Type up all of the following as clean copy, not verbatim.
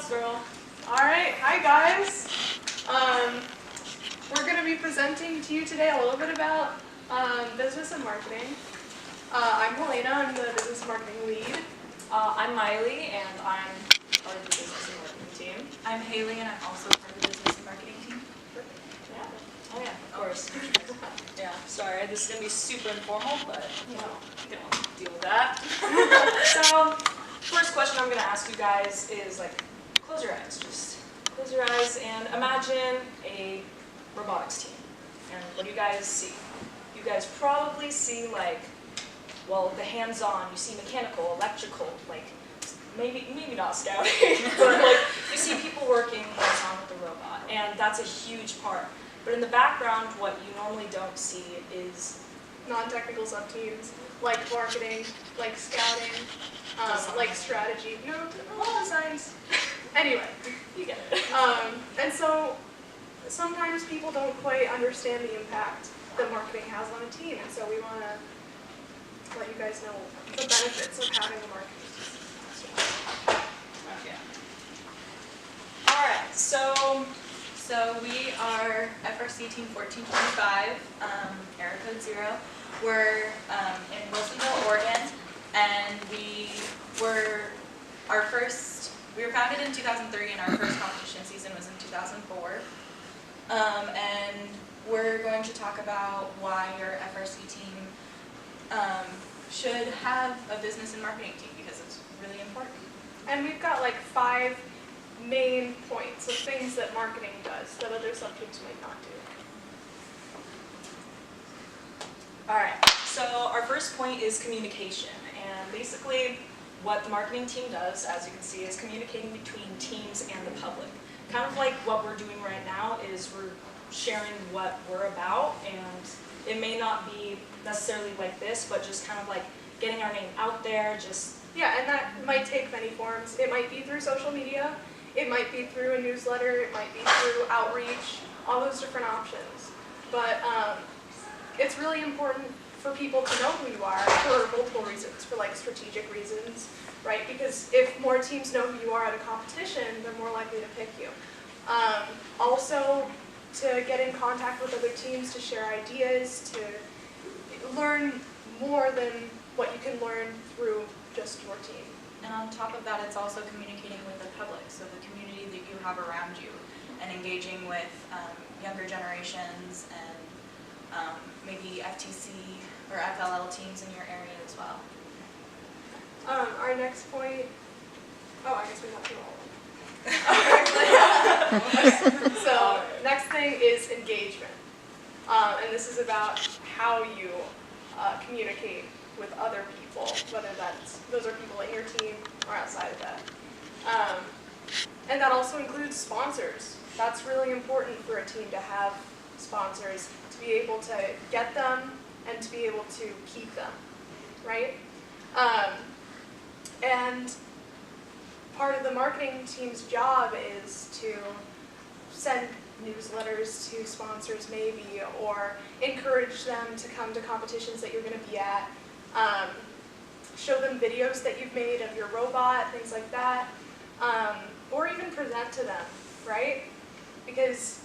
girl. Alright, hi guys. We're going to be presenting to you today a little bit about business and marketing. I'm Helena, I'm the business and marketing lead. I'm Miley, and I'm part of the business and marketing team. I'm Haley, and I'm also part of the business and marketing team. Yeah. Oh yeah, of course. Yeah, sorry, this is going to be super informal, but you know, deal with that. So, first question I'm going to ask you guys is like, close your eyes, just close your eyes and imagine a robotics team. And what do you guys see? You guys probably see like, well, the hands-on, you see mechanical, electrical, like maybe not scouting, but like you see people working hands-on with the robot, and that's a huge part. But in the background, what you normally don't see is Non-technical sub-teams, like marketing, like scouting, like strategy. No, designs. Anyway. You get it. And so sometimes people don't quite understand the impact that marketing has on a team, and so we want to let you guys know the benefits of having a marketing team. Okay. All right. So we are FRC Team 1425, area code 0. We're in Wilsonville, Oregon, and we were founded in 2003, and our first competition season was in 2004. And we're going to talk about why your FRC team should have a business and marketing team, because it's really important. And we've got like 5 main points of things that marketing does that other sub-teams might not do. All right. So our first point is communication, and basically what the marketing team does, as you can see, is communicating between teams and the public. Kind of like what we're doing right now is we're sharing what we're about, and it may not be necessarily like this, but just kind of like getting our name out there, just... Yeah, and that might take many forms. It might be through social media, it might be through a newsletter, it might be through outreach, all those different options. But it's really important for people to know who you are for multiple reasons, for like strategic reasons, right? Because if more teams know who you are at a competition, they're more likely to pick you. Also, to get in contact with other teams, to share ideas, to learn more than what you can learn through just your team. And on top of that, it's also communicating with the public, so the community that you have around you, and engaging with younger generations and maybe FTC or FLL teams in your area as well. Our next point, I guess we have to all. Okay. So next thing is engagement, and this is about how you communicate with other people, whether those are people in your team or outside of that. And that also includes sponsors. That's really important for a team to have sponsors, to be able to get them and to be able to keep them, right? And part of the marketing team's job is to send newsletters to sponsors maybe, or encourage them to come to competitions that you're going to be at, show them videos that you've made of your robot, things like that, or even present to them, right? Because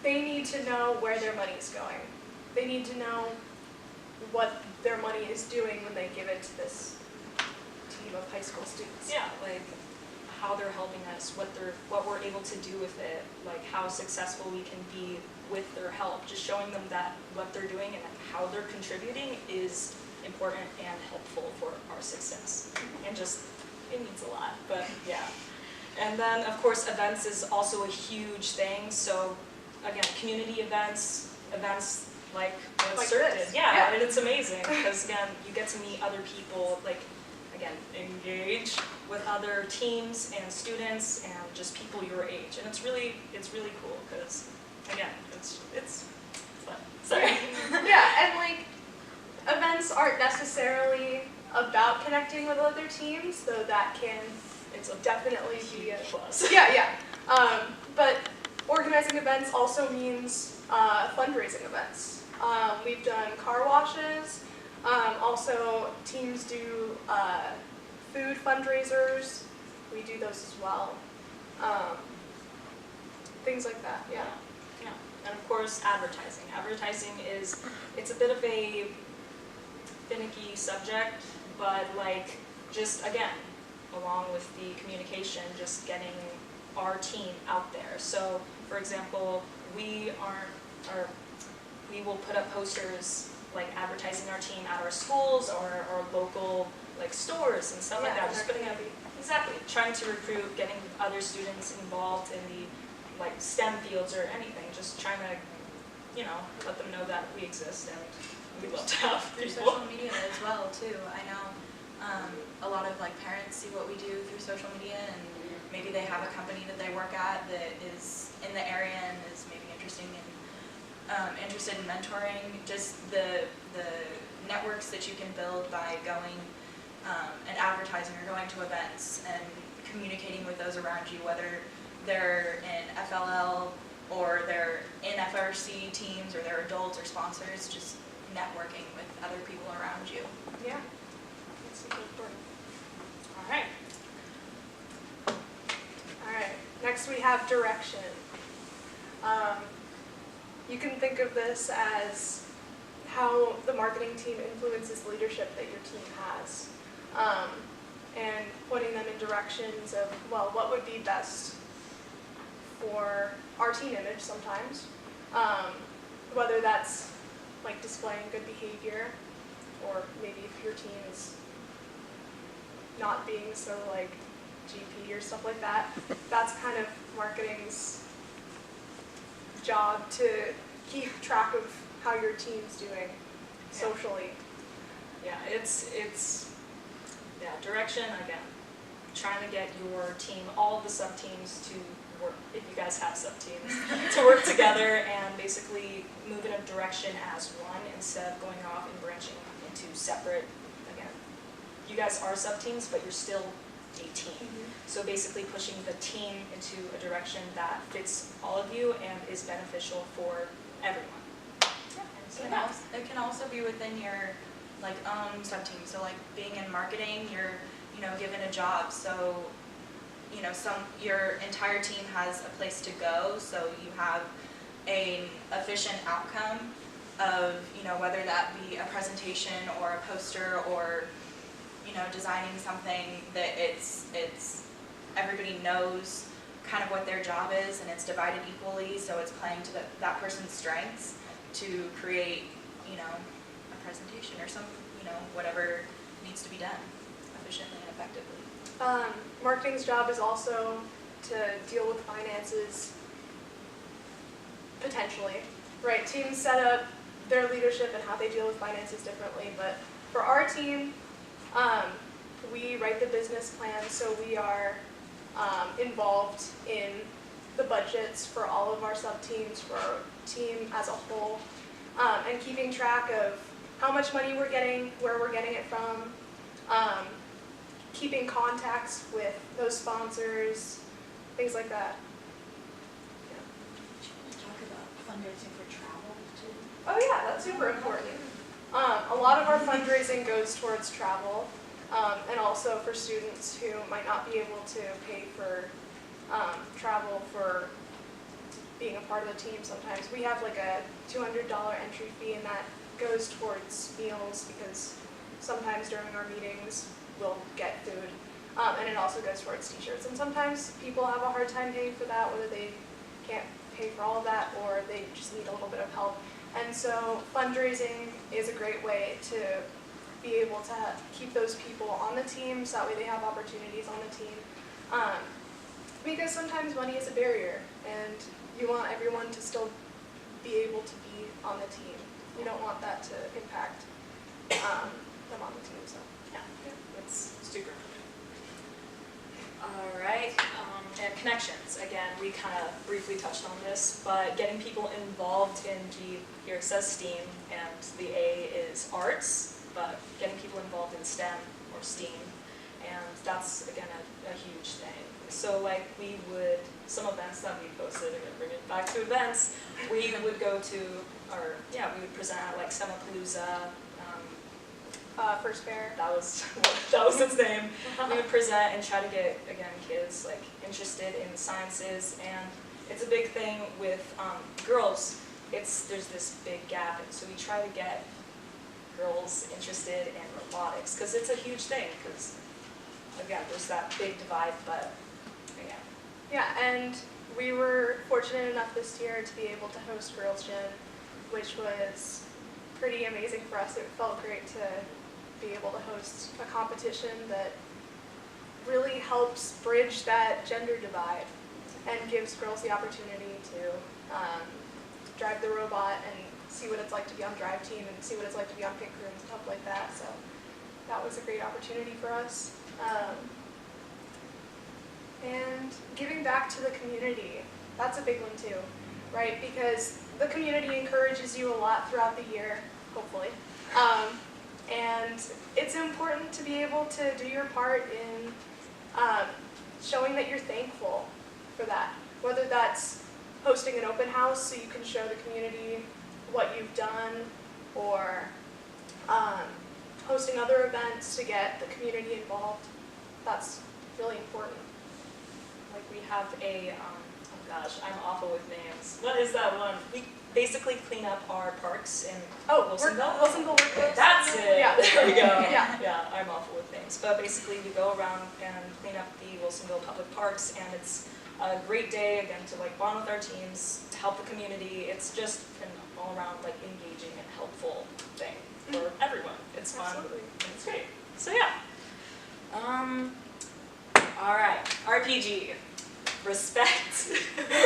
they need to know where their money's going. They need to know what their money is doing when they give it to this team of high school students. Yeah, like how they're helping us, what we're able to do with it, like how successful we can be with their help. Just showing them that what they're doing and how they're contributing is important and helpful for our success. And just, it means a lot, but yeah. And then, of course, events is also a huge thing. So, again, community events like what Like CERT this. did. Yeah, Yeah. and it's amazing because, again, you get to meet other people, like, again, engage with other teams and students and just people your age. And it's really cool because, again, it's fun. Sorry. Yeah, and like, events aren't necessarily about connecting with other teams, though that can definitely be a plus. Yeah. But organizing events also means fundraising events. We've done car washes. Also, teams do food fundraisers. We do those as well. Things like that, yeah. Yeah. And of course, advertising. Advertising it's a bit of a finicky subject, but like, just again, along with the communication, just getting our team out there. So, for example, we will put up posters like advertising our team at our schools or our local like stores and stuff like that. Just putting up, exactly, trying to recruit, getting other students involved in the like STEM fields or anything. Just trying to, you know, let them know that we exist and we'd love to have Through people. social media as well too. I know a lot of like parents see what we do through social media, and maybe they have a company that they work at that is in the area and is maybe interested in mentoring. Just the networks that you can build by going and advertising or going to events and communicating with those around you, whether they're in FLL or they're in FRC teams or they're adults or sponsors, just networking with other people around you. Yeah, that's super important. All right. All right, next we have direction. You can think of this as how the marketing team influences leadership that your team has, and pointing them in directions of, well, what would be best for our team image sometimes, whether that's like displaying good behavior, or maybe if your team is not being so like GP or stuff like that. That's kind of marketing's job, to keep track of how your team's doing socially. Yeah, it's direction again. Trying to get your team, all of the sub teams, to work, if you guys have sub teams, to work together and basically move in a direction as one instead of going off and branching into separate. Again, you guys are sub teams, but you're still a team. So basically pushing the team into a direction that fits all of you and is beneficial for everyone. It can also be within your like own sub-team. So like being in marketing, you're given a job. So your entire team has a place to go. So you have an efficient outcome of whether that be a presentation or a poster or designing something that it's everybody knows kind of what their job is, and it's divided equally, so it's playing to that person's strengths to create a presentation or some whatever needs to be done efficiently and effectively. Marketing's job is also to deal with finances, potentially, right? Teams set up their leadership and how they deal with finances differently, but for our team, we write the business plan, so we are involved in the budgets for all of our sub-teams, for our team as a whole, and keeping track of how much money we're getting, where we're getting it from, keeping contacts with those sponsors, things like that. Do you want to talk about fundraising for travel too? Oh yeah, that's super important. A lot of our fundraising goes towards travel, and also for students who might not be able to pay for travel for being a part of the team sometimes. We have like a $200 entry fee, and that goes towards meals because sometimes during our meetings we'll get food, and it also goes towards t-shirts. And sometimes people have a hard time paying for that, whether they can't pay for all of that or they just need a little bit of help. And so fundraising is a great way to be able to keep those people on the team, so that way they have opportunities on the team. Because sometimes money is a barrier, and you want everyone to still be able to be on the team. You don't want that to impact them on the team. So Yeah, that's super important. All right, and connections. Again, we kind of briefly touched on this, but getting people involved in here it says STEAM, and the A is arts, but getting people involved in STEM or STEAM, and that's, again, a huge thing. So like some events that we posted, I'm gonna bring it back to events, we would go to, we would present at like Semapalooza, First Fair. that was its name. We would present and try to get, again, kids like interested in the sciences, and it's a big thing with girls. There's this big gap, and so we try to get girls interested in robotics, because it's a huge thing, because again, there's that big divide, but yeah. Yeah, and we were fortunate enough this year to be able to host Girls Gym, which was pretty amazing for us. It felt great to be able to host a competition that really helps bridge that gender divide and gives girls the opportunity to drive the robot and see what it's like to be on drive team and see what it's like to be on pit crew and stuff like that. So that was a great opportunity for us. And giving back to the community, that's a big one too, right? Because the community encourages you a lot throughout the year, hopefully. And it's important to be able to do your part in showing that you're thankful for that. Whether that's hosting an open house so you can show the community what you've done, or hosting other events to get the community involved. That's really important. Like we have a, oh gosh, I'm awful with names. What is that one? We basically clean up our parks in Wilsonville. Wilsonville Workplace. That's it. Yeah. There we go. Yeah. Yeah, I'm awful with names. But basically we go around and clean up the Wilsonville public parks, and it's a great day, again, to like bond with our teams, to help the community. It's just an all-around like engaging and helpful thing for everyone. It's fun. Absolutely. And it's great. So yeah. All right, RPG. Respect.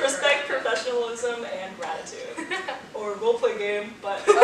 Respect, professionalism, and gratitude. Or role-play game, but But